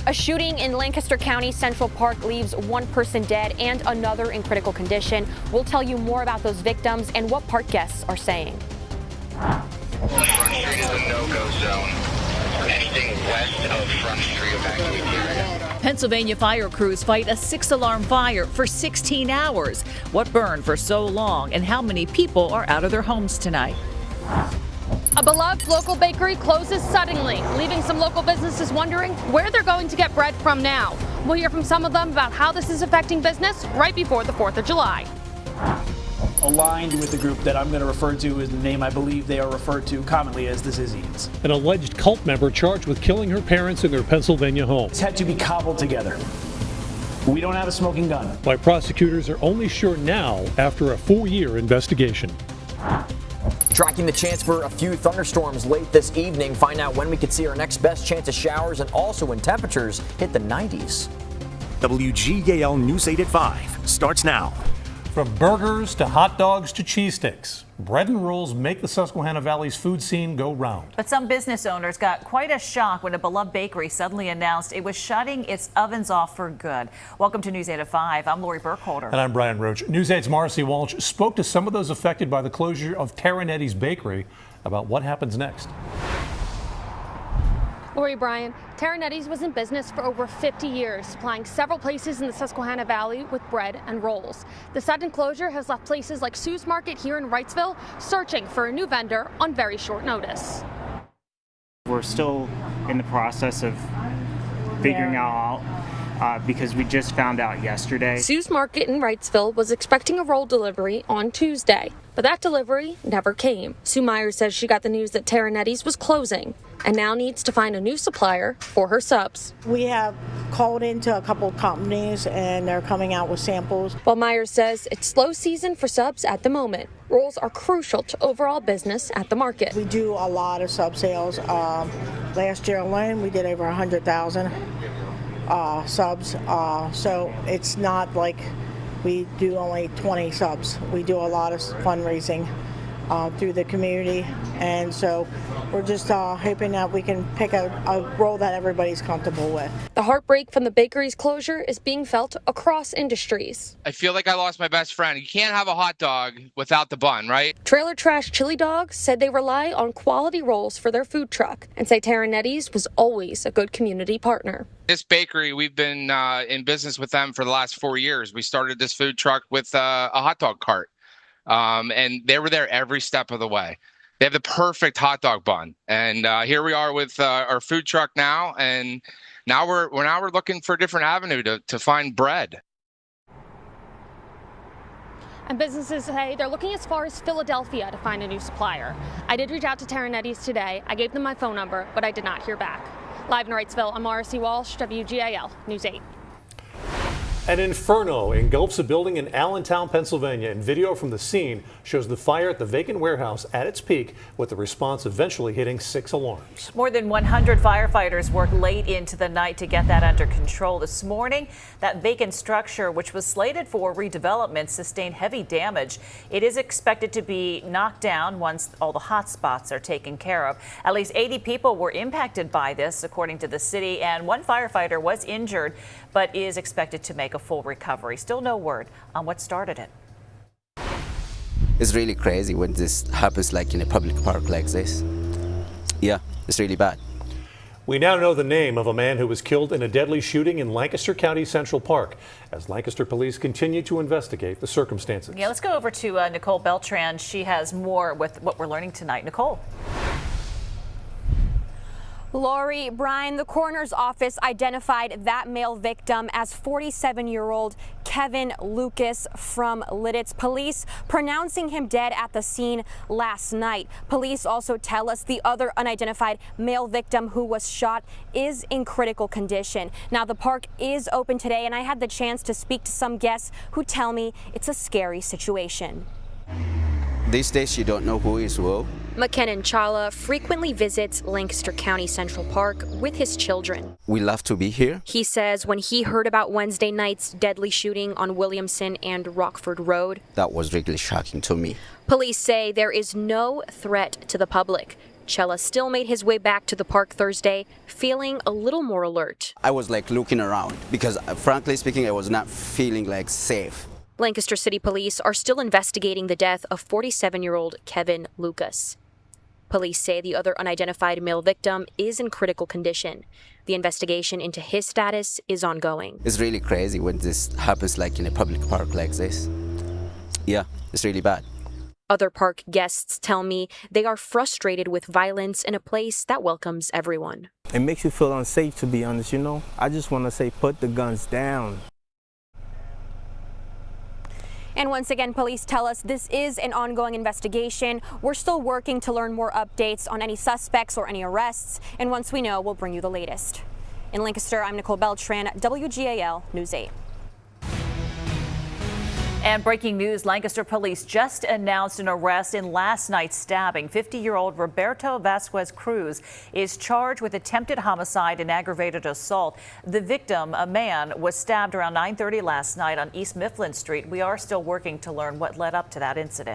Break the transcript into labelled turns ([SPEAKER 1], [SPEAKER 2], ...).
[SPEAKER 1] A shooting in Lancaster County Central Park leaves one person dead and another in critical condition. We'll tell you more about those victims and what park guests are saying.
[SPEAKER 2] Front Street is a no-go zone. Anything west of Front Street, evacuate the area.
[SPEAKER 3] Pennsylvania fire crews fight a 6-alarm fire for 16 hours. What burned for so long and how many people are out of their homes tonight?
[SPEAKER 1] A beloved local bakery closes suddenly, leaving some local businesses wondering where they're going to get bread from now. We'll hear from some of them about how this is affecting business right before the 4th of July.
[SPEAKER 4] Aligned with the group that I'm going to refer to as the name I believe they are referred to commonly as the Zizzians.
[SPEAKER 5] An alleged cult member charged with killing her parents in their Pennsylvania home.
[SPEAKER 4] It's had to be cobbled together. We don't have a smoking gun.
[SPEAKER 5] Why prosecutors are only sure now after a 4-year investigation.
[SPEAKER 6] Tracking the chance for a few thunderstorms late this evening. Find out when we could see our next best chance of showers and also when temperatures hit the 90s.
[SPEAKER 7] WGAL News 8 at 5 starts now.
[SPEAKER 8] From burgers to hot dogs to cheese sticks, bread and rolls make the Susquehanna Valley's food scene go round.
[SPEAKER 3] But some business owners got quite a shock when a beloved bakery suddenly announced it was shutting its ovens off for good. Welcome to News 8 at 5. I'm Lori Burkholder.
[SPEAKER 8] And I'm Brian Roach. News 8's Marcy Walsh spoke to some of those affected by the closure of Terranetti's Bakery about what happens next.
[SPEAKER 1] Lori, Brian, Terranetti's was in business for over 50 years, supplying several places in the Susquehanna Valley with bread and rolls. The sudden closure has left places like Sue's Market here in Wrightsville searching for a new vendor on very short notice.
[SPEAKER 9] We're still in the process of figuring out because we just found out yesterday.
[SPEAKER 1] Sue's Market in Wrightsville was expecting a roll delivery on Tuesday, but that delivery never came. Sue Myers says she got the news that Terranetti's was closing and now needs to find a new supplier for her subs.
[SPEAKER 10] We have called into a couple of companies and they're coming out with samples.
[SPEAKER 1] While Myers says it's slow season for subs at the moment, rolls are crucial to overall business at the market.
[SPEAKER 10] We do a lot of sub sales. Last year alone, we did over 100,000 subs. So it's not like we do only 20 subs. We do a lot of fundraising through the community, and so we're just hoping that we can pick a role that everybody's comfortable with.
[SPEAKER 1] The heartbreak from the bakery's closure is being felt across industries.
[SPEAKER 2] I feel like I lost my best friend. You can't have a hot dog without the bun, right?
[SPEAKER 1] Trailer Trash Chili Dogs said they rely on quality rolls for their food truck and say Terranetti's was always a good community partner.
[SPEAKER 2] This bakery, we've been in business with them for the last 4 years. We started this food truck with a hot dog cart, and they were there every step of the way. They have the perfect hot dog bun, and here we are with our food truck now, and now we're looking for a different avenue to find bread.
[SPEAKER 1] And businesses say they're looking as far as Philadelphia to find a new supplier. I did reach out to Terranetti's today. I gave them my phone number, but I did not hear back. Live in Wrightsville, I'm Marcy Walsh, WGAL News 8.
[SPEAKER 8] An inferno engulfs a building in Allentown, Pennsylvania, and video from the scene shows the fire at the vacant warehouse at its peak, with the response eventually hitting 6 alarms.
[SPEAKER 3] More than 100 firefighters worked late into the night to get that under control. This morning, that vacant structure, which was slated for redevelopment, sustained heavy damage. It is expected to be knocked down once all the hot spots are taken care of. At least 80 people were impacted by this, according to the city, and one firefighter was injured, but is expected to make a full recovery. Still no word on what started it.
[SPEAKER 11] It's really crazy when this happens like in a public park like this. Yeah, it's really bad.
[SPEAKER 8] We now know the name of a man who was killed in a deadly shooting in Lancaster County Central Park as Lancaster police continue to investigate the circumstances.
[SPEAKER 3] Yeah, let's go over to Nicole Beltran. She has more with what we're learning tonight. Nicole.
[SPEAKER 1] Lori, Brian, the coroner's office identified that male victim as 47-year-old Kevin Lucas from Lidditz. Police pronouncing him dead at the scene last night. Police also tell us the other unidentified male victim who was shot is in critical condition. Now, the park is open today, and I had the chance to speak to some guests who tell me it's a scary situation.
[SPEAKER 11] These days, you don't know who is who.
[SPEAKER 1] McKinnon Chawla frequently visits Lancaster County Central Park with his children.
[SPEAKER 11] We love to be here.
[SPEAKER 1] He says when he heard about Wednesday night's deadly shooting on Williamson and Rockford Road,
[SPEAKER 11] that was really shocking to me.
[SPEAKER 1] Police say there is no threat to the public. Cella still made his way back to the park Thursday, feeling a little more alert.
[SPEAKER 11] I was like looking around because frankly speaking, I was not feeling like safe.
[SPEAKER 1] Lancaster City Police are still investigating the death of 47-year-old Kevin Lucas. Police say the other unidentified male victim is in critical condition. The investigation into his status is ongoing.
[SPEAKER 11] It's really crazy when this happens like in a public park like this. Yeah, it's really bad.
[SPEAKER 1] Other park guests tell me they are frustrated with violence in a place that welcomes everyone.
[SPEAKER 12] It makes you feel unsafe, to be honest, you know? I just want to say put the guns down.
[SPEAKER 1] And once again, police tell us this is an ongoing investigation. We're still working to learn more updates on any suspects or any arrests. And once we know, we'll bring you the latest. In Lancaster, I'm Nicole Beltran, WGAL News 8.
[SPEAKER 3] And breaking news, Lancaster police just announced an arrest in last night's stabbing. 50-year-old Roberto Vasquez Cruz is charged with attempted homicide and aggravated assault. The victim, a man, was stabbed around 9:30 last night on East Mifflin Street. We are still working to learn what led up to that incident.